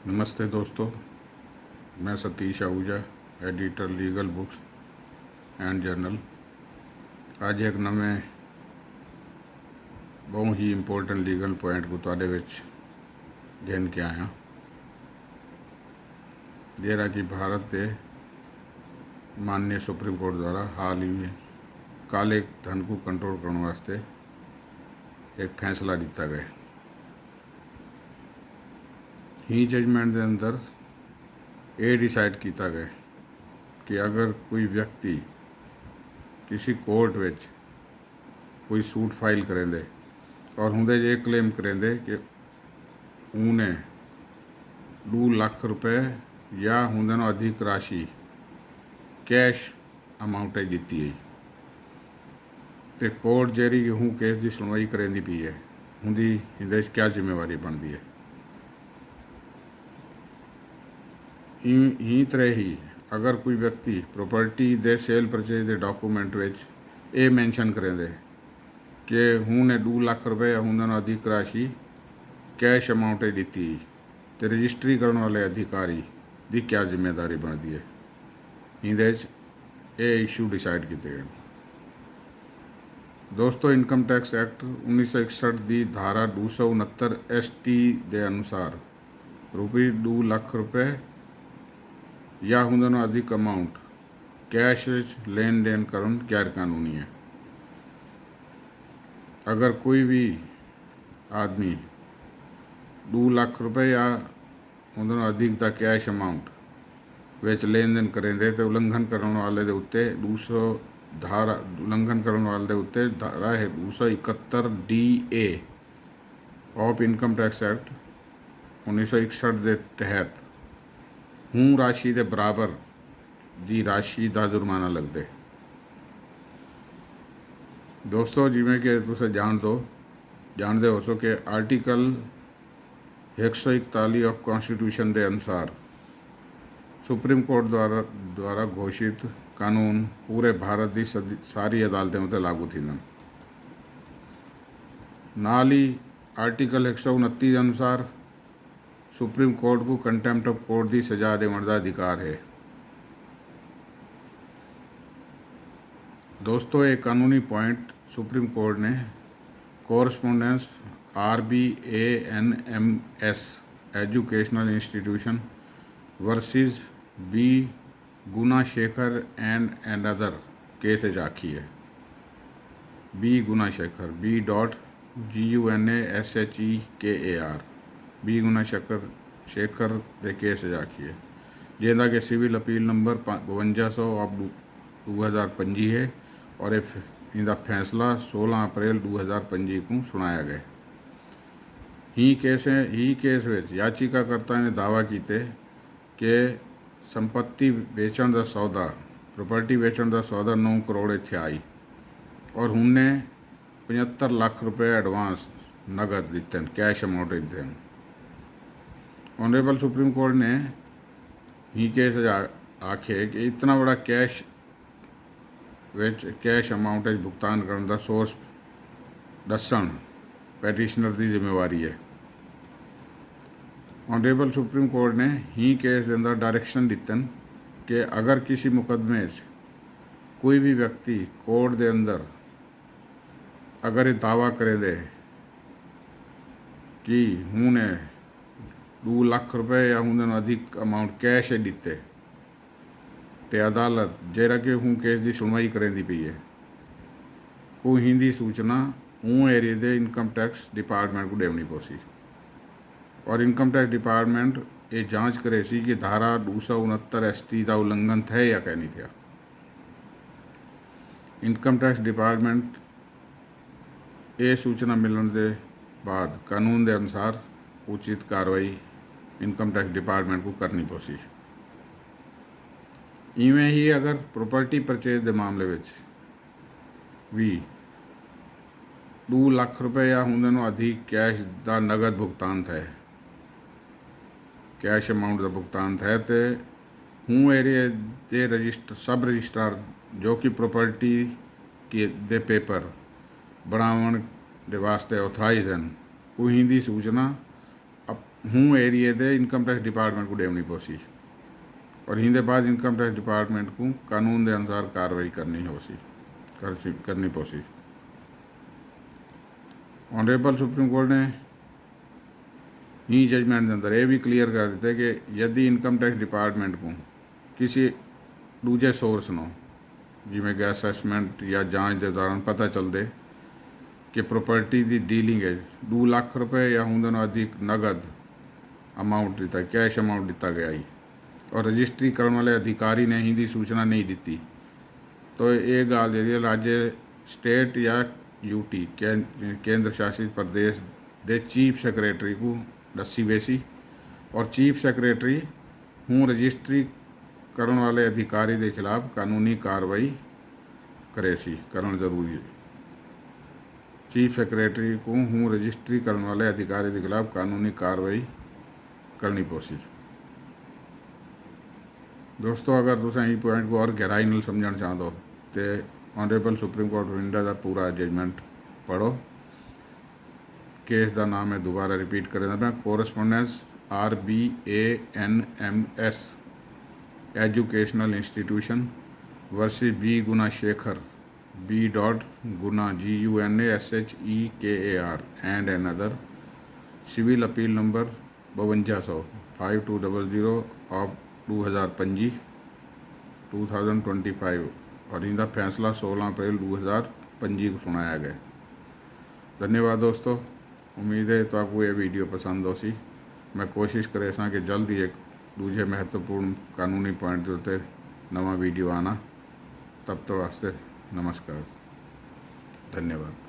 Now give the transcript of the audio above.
नमस्ते दोस्तों, मैं Satish Ahuja, editor legal books and journal. ਅੱਜ एक नਵੇਂ बहुत ही इंपोर्टेंट लीगल पॉइंट को ਤੁਹਾਡੇ ਵਿੱਚ घेन के आया, ਜਿਹੜਾ कि भारत के माननीय सुप्रीम कोर्ट द्वारा हाल ही में काले धन को कंट्रोल करने वास्ते एक फैसला दिता गया। ही जजमेंट के अंदर ये डिसाइड किया गया कि अगर कोई व्यक्ति किसी कोर्ट में कोई सूट फाइल करेंदे और उन्हें ये क्लेम करेंदे कि उन्हें 2 लाख रुपए या उन्हें अधिक राशि कैश अमाउंट दी है, तो कोर्ट जेरी हूँ केस की सुनवाई करेंदी पी है, उनकी इहदे क्या जिम्मेवारी बनती है। ही तरह ही अगर कोई व्यक्ति प्रॉपर्टी दे सेल परचेज के डॉकूमेंट विच ये मैंशन करेंदे कि उन्हें 2 लाख रुपए या उन्होंने अधिक राशि कैश अमाउंट दी, तो रजिस्ट्री करने वाले अधिकारी की क्या जिम्मेदारी बनती है। इहदे ये इशू डिसाइड किए गए। दोस्तों, इनकम टैक्स एक्ट 1961 की धारा 269 ST के अनुसार ₹2 लाख रुपए या उन्होंने अधिक अमाउंट कैश लेन देन करन गैर कानूनी है। अगर कोई भी आदमी 2 लाख रुपए या उन्होंने अधिक का कैश अमाउंट विच लेन देन करेंदे तो उल्लंघन करने वाले दे उत्ते 200 धारा उल्लंघन करने वाले दे उत्ते धारा है 271 DA of income tax act 1961 के तहत हूँ राशि के बराबर की राशि का जुर्माना लगते। दोस्तों, जिमें कि तुम जानते हो सो कि आर्टिकल 141 ऑफ कॉन्स्टिट्यूशन के अनुसार सुप्रीम कोर्ट द्वारा घोषित कानून पूरे भारत की सारी अदालतें उत्ते लागू थी। नाल ही आर्टिकल 129 के अनुसार सुप्रीम कोर्ट को कंटेम्प्ट ऑफ कोर्ट की सजा देने का अधिकार है। दोस्तों, एक कानूनी पॉइंट सुप्रीम कोर्ट ने correspondence RBANMS educational institution versus B Gunasekhar and other case आखी है। B Gunasekhar B.GUNASHEKAR B Gunasekhar के केस आखी है, जिसका कि सिविल अपील नंबर 5200 ऑफ 2025 है और इनका फैसला 16 अप्रैल 2025 को सुनाया गया। ही केस विच याचिकाकर्ता ने दावा किए कि संपत्ति बेचण का सौदा प्रॉपर्टी बेचण का सौदा 9 करोड़ इत्थे आई और उन्हें 75 लाख रुपए एडवांस नगद दिते, कैश अमाउंट दिते। ऑनरेबल सुप्रीम कोर्ट ने ही केस आखे कि इतना बड़ा कैश अमाउंट भुगतान करने का सोर्स दसन पैटिशनर की जिम्मेवारी है। ऑनरेबल सुप्रीम कोर्ट ने ही केस के अंदर डायरेक्शन दिते कि अगर किसी मुकदमे कोई भी व्यक्ति कोर्ट के अंदर अगर ये दावा करे दे कि उन्हें 2 लाख रुपए या उन्होंने अधिक अमाउंट कैश दिते, तो अदालत जेरा कि हूँ केस की सुनवाई करेंदी पई है को हिंदी सूचना हूँ एरिए के इनकम टैक्स डिपार्टमेंट को देनी पोसी और इनकम टैक्स डिपार्टमेंट ये जांच करे सी कि धारा 269 ST का उल्लंघन थे या क्या नहीं था। इनकम टैक्स डिपार्टमेंट ये सूचना मिलने के बाद कानून के अनुसार उचित कार्रवाई इनकम टैक्स डिपार्टमेंट को करनी पोसी। इवें ही अगर प्रॉपर्टी परचेज के मामले में भी 2 लाख रुपए या उन्होंने अधिक कैश का नगद भुगतान थे, कैश अमाउंट का भुगतान थे, तो हूँ एरिए के सब रजिस्ट्रार जो कि प्रॉपर्टी के पेपर बनावन के वास्ते ऑथराइज हैं, उही दी सूचना हूँ एरिए दे इनकम टैक्स डिपार्टमेंट को देवनी पोसी और हिंदे बाद इनकम टैक्स डिपार्टमेंट को कानून के अनुसार कार्रवाई करनी पोसी। ऑनरेबल सुप्रीम कोर्ट ने ही जजमेंट के अंदर ये भी क्लीयर कर दिता है कि यदि इनकम टैक्स डिपार्टमेंट को किसी दूजे सोर्स नो जिमें गैस असेसमेंट या जांच के दौरान पता चल दे कि प्रॉपर्टी की डीलिंग है 2 लाख रुपए या होंदे अधिक नगद अमाउंट दिता कैश अमाउंट दिता गया ही और रजिस्ट्री करने वाले अधिकारी ने ही सूचना नहीं दी तो ये गाल जी राज्य स्टेट या यूटी केंद्र शासित प्रदेश दे चीफ सेक्रेटरी को दसी वेसी और चीफ सेक्रेटरी हूँ रजिस्ट्री करने वाले अधिकारी के खिलाफ कानूनी कार्रवाई करे सी करना जरूरी है। चीफ सेक्रेटरी को हूँ रजिस्ट्री करने वाले अधिकारी के खिलाफ कानूनी कार्रवाई करनी पोसी। दोस्तों अगर तुम यही पॉइंट को और गहराई नाल समझना चाहते हो तो honourable supreme court of India का पूरा जजमेंट पढ़ो। केस का नाम है दोबारा रिपीट कर देना correspondence RBANMS educational institution versus B Guna Shekar B dot Guna GUNASHEKAR and an other civil appeal number 5200 5200 of 2025 और इनका फैसला 16 अप्रैल 2025 को सुनाया गया। धन्यवाद दोस्तों, उम्मीद है तो आपको ये वीडियो पसंद हो सी। मैं कोशिश करे कि जल्द ही एक दूजे महत्वपूर्ण कानूनी पॉइंट होते नवा वीडियो आना। तब तो वास्ते नमस्कार, धन्यवाद।